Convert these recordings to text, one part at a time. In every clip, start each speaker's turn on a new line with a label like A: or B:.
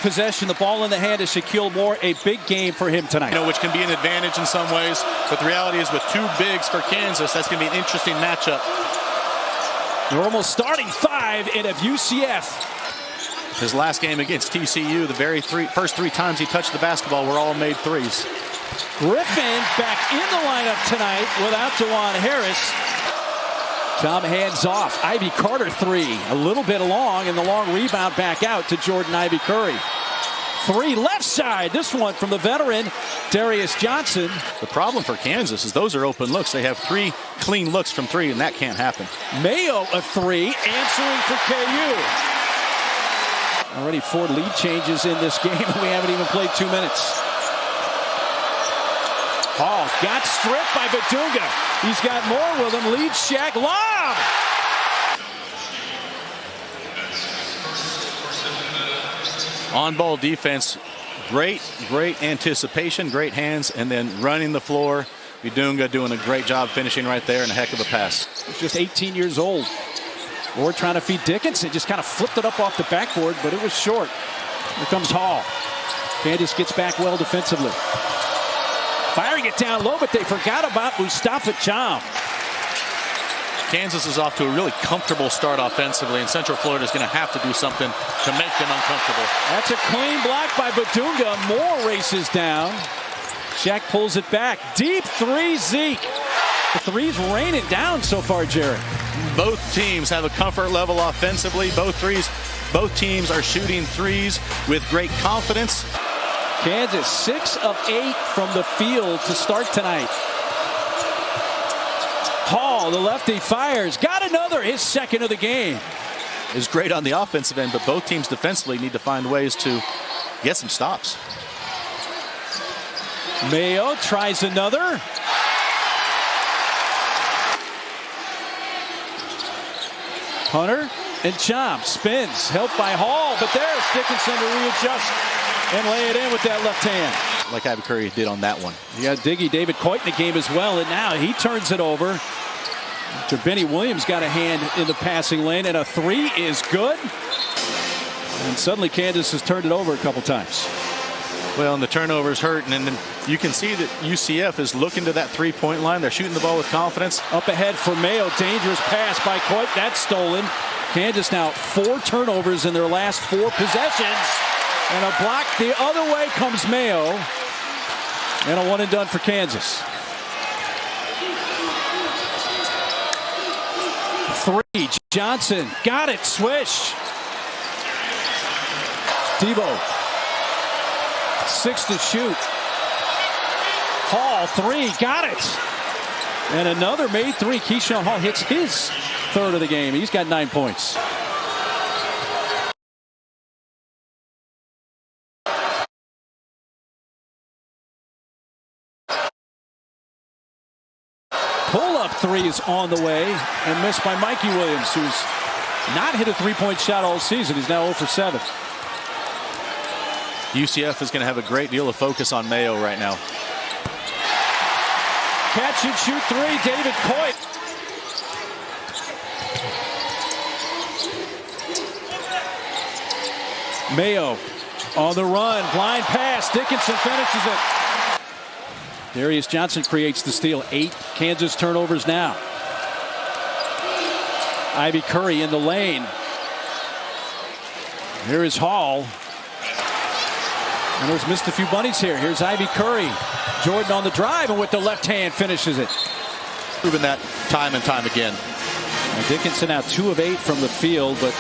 A: possession, the ball in the hand of Shaquille Moore. A big game for him tonight.
B: Which can be an advantage in some ways, but the reality is with two bigs for Kansas, that's going to be an interesting matchup.
A: They're almost starting five in of UCF.
B: His last game against TCU, the first three times he touched the basketball were all made threes.
A: Griffin back in the lineup tonight without Juwan Harris. Tom hands off. Ivy Carter three. A little bit long, and the long rebound back out to Jordan Ivy Curry. Three left side. This one from the veteran, Darius Johnson.
B: The problem for Kansas is those are open looks. They have three clean looks from three, and that can't happen.
A: Mayo a three, answering for KU. Already 4 lead changes in this game, and we haven't even played 2 minutes. Hall got stripped by Badunga. He's got more with him. Leads Shaq. Lob!
B: On-ball defense. Great anticipation, great hands, and then running the floor. Badunga doing a great job finishing right there, and a heck of a pass.
A: He's just 18 years old. Or trying to feed Dickinson. Just kind of flipped it up off the backboard, but it was short. Here comes Hall. Kansas gets back well defensively. Firing it down low, but they forgot about Mustafa Cham.
B: Kansas is off to a really comfortable start offensively, and Central Florida is going to have to do something to make them uncomfortable.
A: That's a clean block by Badunga. Moore races down. Shaq pulls it back. Deep three, Zeke. The three's raining down so far, Jared.
B: Both teams have a comfort level offensively. Both teams are shooting threes with great confidence.
A: Kansas 6 of 8 from the field to start tonight. Hall, the lefty, fires. Got another, his second of the game.
B: Is great on the offensive end, but both teams defensively need to find ways to get some stops.
A: Mayo tries another. Hunter and Cham spins, helped by Hall, but there's Dickinson to readjust and lay it in with that left hand.
B: Like Ivy Curry did on that one.
A: You got Diggy David Coit in the game as well, and now he turns it over. After Benny Williams got a hand in the passing lane, and a three is good. And suddenly Kansas has turned it over a couple times.
B: Well, and the turnovers hurt, and then you can see that UCF is looking to that three-point line. They're shooting the ball with confidence.
A: Up ahead for Mayo, dangerous pass by Coit. That's stolen. Kansas now 4 turnovers in their last 4 possessions. And a block the other way comes Mayo. And a one and done for Kansas. 3, Johnson, got it, swish. Debo. 6 to shoot. Hall, 3, got it. And another made 3. Keyshawn Hall hits his 3rd of the game. He's got 9 points. Pull-up 3 is on the way and missed by Mikey Williams, who's not hit a 3-point shot all season. He's now 0 for 7.
B: UCF is going to have a great deal of focus on Mayo right now.
A: Catch and shoot 3, David Coit. Mayo on the run, blind pass, Dickinson finishes it. Darius Johnson creates the steal. 8 Kansas turnovers now. Ivy Curry in the lane. Here is Hall. And there's missed a few bunnies here. Here's Ivy Curry. Jordan on the drive, and with the left hand finishes it.
B: Proven that time and time again.
A: And Dickinson now 2 of 8 from the field, but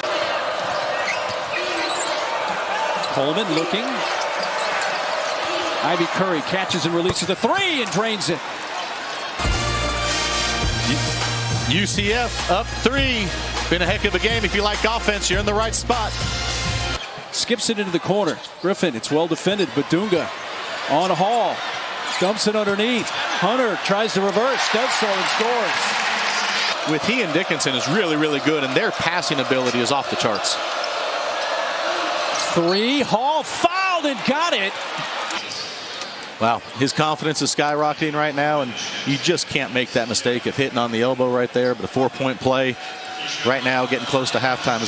A: Coleman looking. Ivy Curry catches and releases the 3 and drains it.
B: UCF up 3. Been a heck of a game. If you like offense, you're in the right spot.
A: Skips it into the corner. Griffin, it's well defended. Badunga on Hall. Dumps it underneath. Hunter tries to reverse, does so and scores.
B: With he and Dickinson is really, really good, and their passing ability is off the charts.
A: 3, Hall fouled and got it.
B: Wow, his confidence is skyrocketing right now, and you just can't make that mistake of hitting on the elbow right there. But a 4-point play right now, getting close to halftime.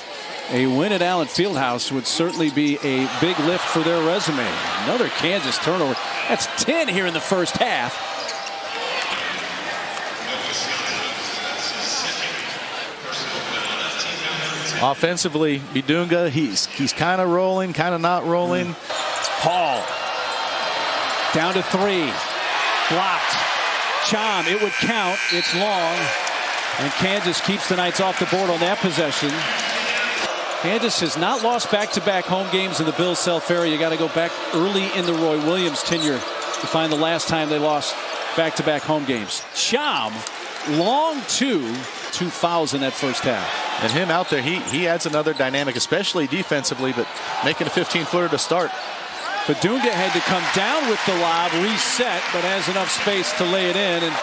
A: A win at Allen Fieldhouse would certainly be a big lift for their resume. Another Kansas turnover. That's 10 here in the first half.
B: Offensively, Bidunga, he's kind of rolling, kind of not rolling.
A: Hall down to 3. Blocked. Chom, it would count. It's long. And Kansas keeps the Knights off the board on that possession. Kansas has not lost back-to-back home games in the Bill Self area. You got to go back early in the Roy Williams tenure to find the last time they lost back-to-back home games. Chom, long 2 fouls in that first half.
B: And him out there, he adds another dynamic, especially defensively, but making a 15-footer to start.
A: Bidunga had to come down with the lob, reset, but has enough space to lay it in. And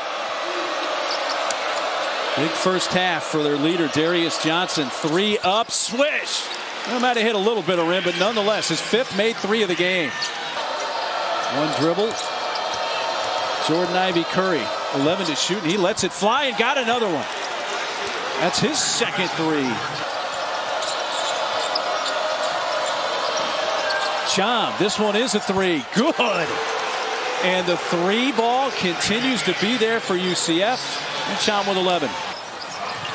A: big first half for their leader, Darius Johnson. 3 up, swish. Well, might have hit a little bit of rim, but nonetheless, his 5th made 3 of the game. 1 dribble. Jordan Ivy Curry, 11 to shoot, and he lets it fly and got another one. That's his second 3. Chom, this one is a 3. Good. And the 3 ball continues to be there for UCF. And Chom with 11.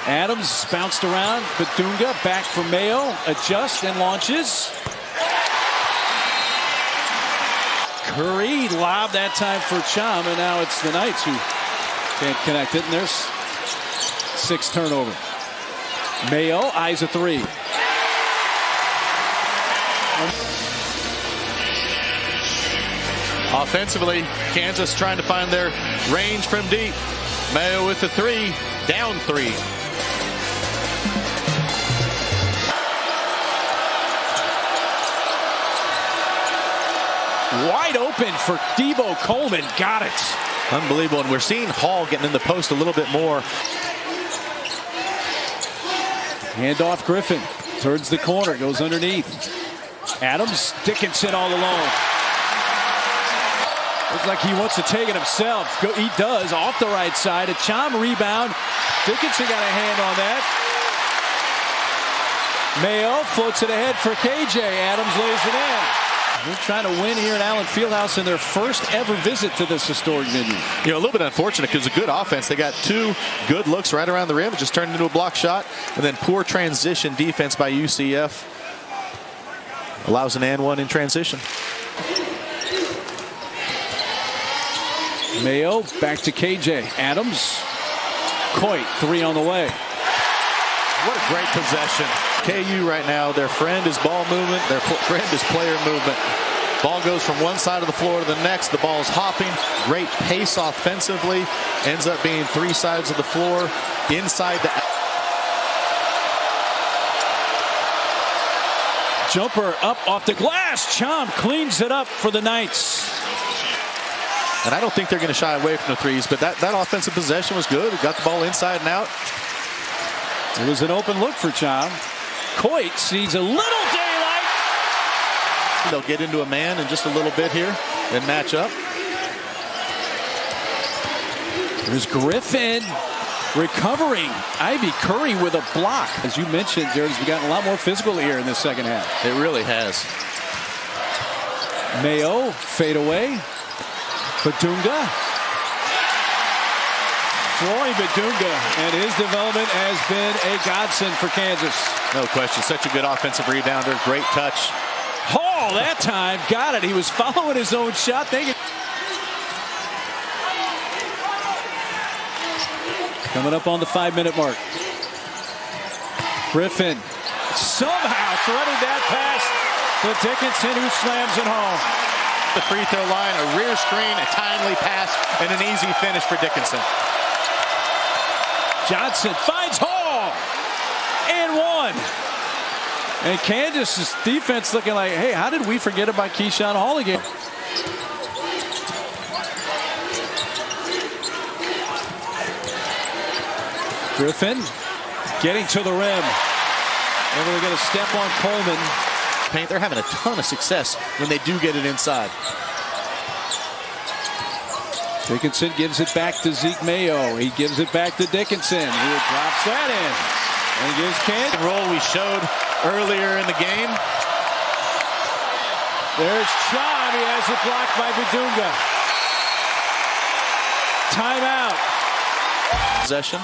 A: Adams bounced around. Bidunga back for Mayo. Adjusts and launches. Curry lob that time for Chom. And now it's the Knights who can't connect it. And there's 6 turnover. Mayo eyes a 3.
B: Offensively, Kansas trying to find their range from deep. Mayo with the 3, down 3.
A: Wide open for Debo Coleman. Got it.
B: Unbelievable. And we're seeing Hall getting in the post a little bit more.
A: Handoff Griffin. Turns the corner. Goes underneath. Adams. Dickinson all alone. Looks like he wants to take it himself. He does off the right side. A Chom rebound. Dickinson got a hand on that. Mayo floats it ahead for KJ. Adams lays it in. They're trying to win here at Allen Fieldhouse in their first ever visit to this historic venue.
B: You know, a little bit unfortunate because it's a good offense. They got 2 good looks right around the rim. It just turned into a block shot. And then poor transition defense by UCF. Allows an and 1 in transition.
A: Mayo back to KJ. Adams. Coit, 3 on the way.
B: What a great possession. KU right now, their friend is ball movement. Their friend is player movement. Ball goes from one side of the floor to the next. The ball is hopping. Great pace offensively. Ends up being 3 sides of the floor. Inside the...
A: Jumper up off the glass. Chom cleans it up for the Knights.
B: And I don't think they're going to shy away from the 3s, but that offensive possession was good. It got the ball inside and out.
A: It was an open look for Chom. Coit sees a little daylight.
B: They'll get into a man in just a little bit here and match up.
A: There's Griffin recovering. Ivy Curry with a block. As you mentioned, Jared, we've gotten a lot more physical here in this second half.
B: It really has.
A: Mayo, fade away. Bidunga. Flory Bidunga and his development has been a godsend for Kansas.
B: No question. Such a good offensive rebounder. Great touch.
A: Hall that time got it. He was following his own shot. Coming up on the 5-minute mark. Griffin somehow threaded that pass to Dickinson, who slams it home.
B: The free throw line, a rear screen, a timely pass, and an easy finish for Dickinson.
A: Johnson finds Hall and 1. And Kansas' defense looking like, hey, how did we forget about Keyshawn Hall again? Griffin getting to the rim. And we're going to step on Coleman.
B: Paint. They're having a ton of success when they do get it inside.
A: Dickinson gives it back to Zeke Mayo. He gives it back to Dickinson, who drops that in. And gives Kansas.
B: Roll we showed earlier in the game.
A: There's Cham. He has it blocked by Badunga. Timeout.
B: Possession.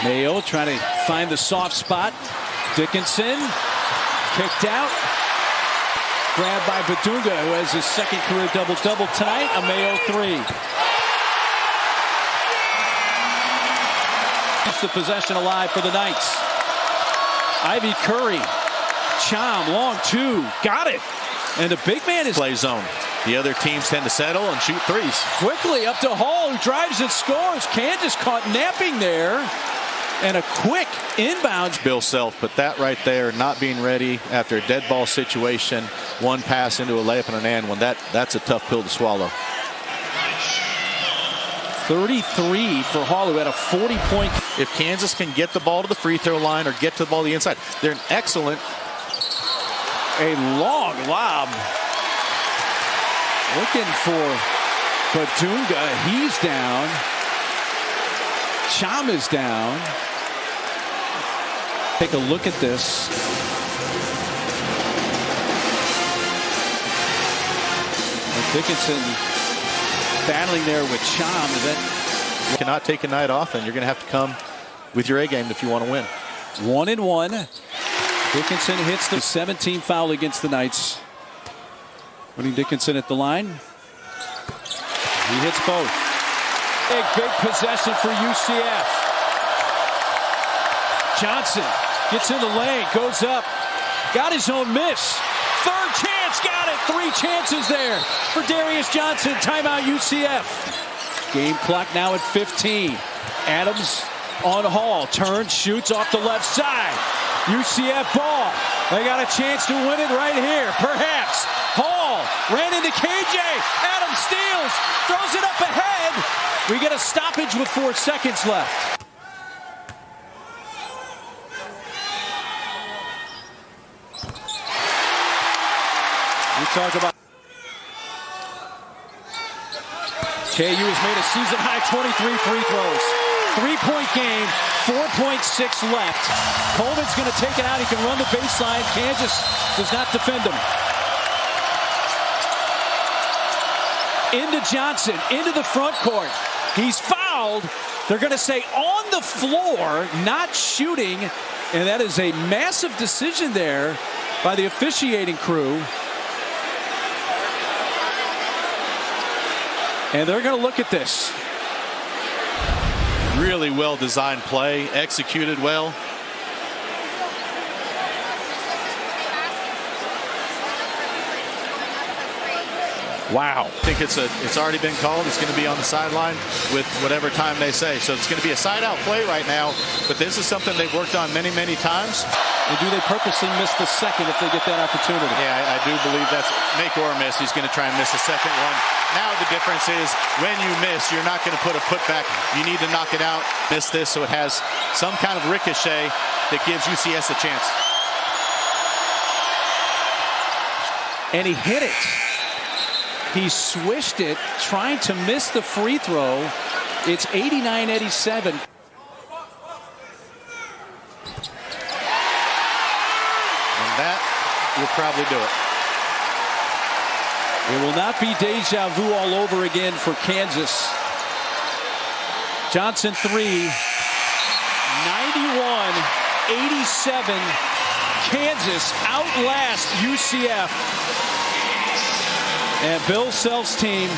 A: Mayo trying to find the soft spot. Dickinson kicked out. Grabbed by Badunga, who has his second career double-double tonight. A Mayo 3. Keeps the possession alive for the Knights. Ivy Curry. Cham, long 2. Got it. And the big man is
B: Play zone. The other teams tend to settle and shoot threes.
A: quickly up to Hall, who drives and scores. Kansas caught napping there. And a quick inbounds.
B: Bill Self, but that right there, not being ready after a dead ball situation, one pass into a layup and an and one, that's a tough pill to swallow.
A: 33 for Hall, who had a 40-point.
B: If Kansas can get the ball to the free throw line or get to the ball to the inside, they're an excellent.
A: A long lob. Looking for Badunga. He's down. Cham is down. Take a look at this. And Dickinson battling there with Cham. Is that
B: You cannot take a night off, and you're going to have to come with your A game if you want to win.
A: 1-1? Dickinson hits the 17th foul against the Knights. Putting Dickinson at the line. He hits both. Big possession for UCF. Johnson gets in the lane, goes up, got his own miss. Third chance, got it. 3 chances there for Darius Johnson. Timeout UCF. Game clock now at 15. Adams on Hall, turns, shoots off the left side. UCF ball. They got a chance to win it right here, perhaps. Hall ran into KJ. Adams steals, throws it up ahead. We get a stoppage with 4 seconds left. We talk about KU has made a season-high 23 free throws. 3-point game, 4.6 left. Coleman's going to take it out. He can run the baseline. Kansas does not defend him. Into Johnson, into the front court. He's fouled. They're going to say on the floor, not shooting. And that is a massive decision there by the officiating crew. And they're going to look at this.
B: Really well designed play, executed well.
A: Wow.
B: I think it's already been called. It's going to be on the sideline with whatever time they say. So it's going to be a side-out play right now, but this is something they've worked on many, many times.
A: And do they purposely miss the second if they get that opportunity?
B: Yeah, I do believe that's make or miss. He's going to try and miss the second one. Now the difference is when you miss, you're not going to put a putback. You need to knock it out. Miss this so it has some kind of ricochet that gives UCS a chance.
A: And he hit it. He swished it, trying to miss the free throw. It's 89-87.
B: And that will probably do it.
A: It will not be deja vu all over again for Kansas. Johnson 3, 91-87. Kansas outlast UCF. And Bill Self's team